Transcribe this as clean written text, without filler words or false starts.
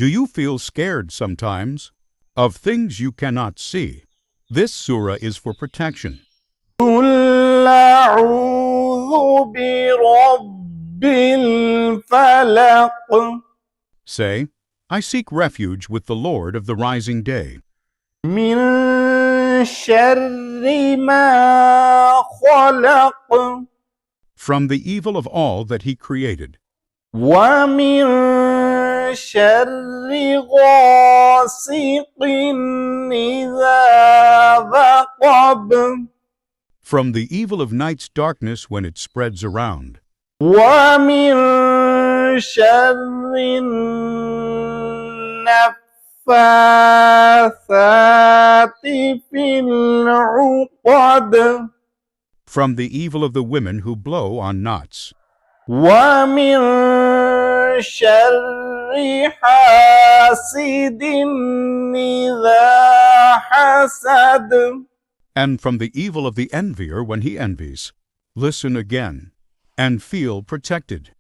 Do you feel scared sometimes of things you cannot see? This surah is for protection. قل أعوذ برب الفلق. Say, I seek refuge with the Lord of the rising day. من شر ما خلق. From the evil of all that He created. ومن شر غاسق إذا وقب. From the evil of night's darkness when it spreads around. ومن شر النفاثات في العقد. From the evil of the women who blow on knots. ومن شر حاسد إذا حسد. And from the evil of the envier when he envies. Listen again and feel protected.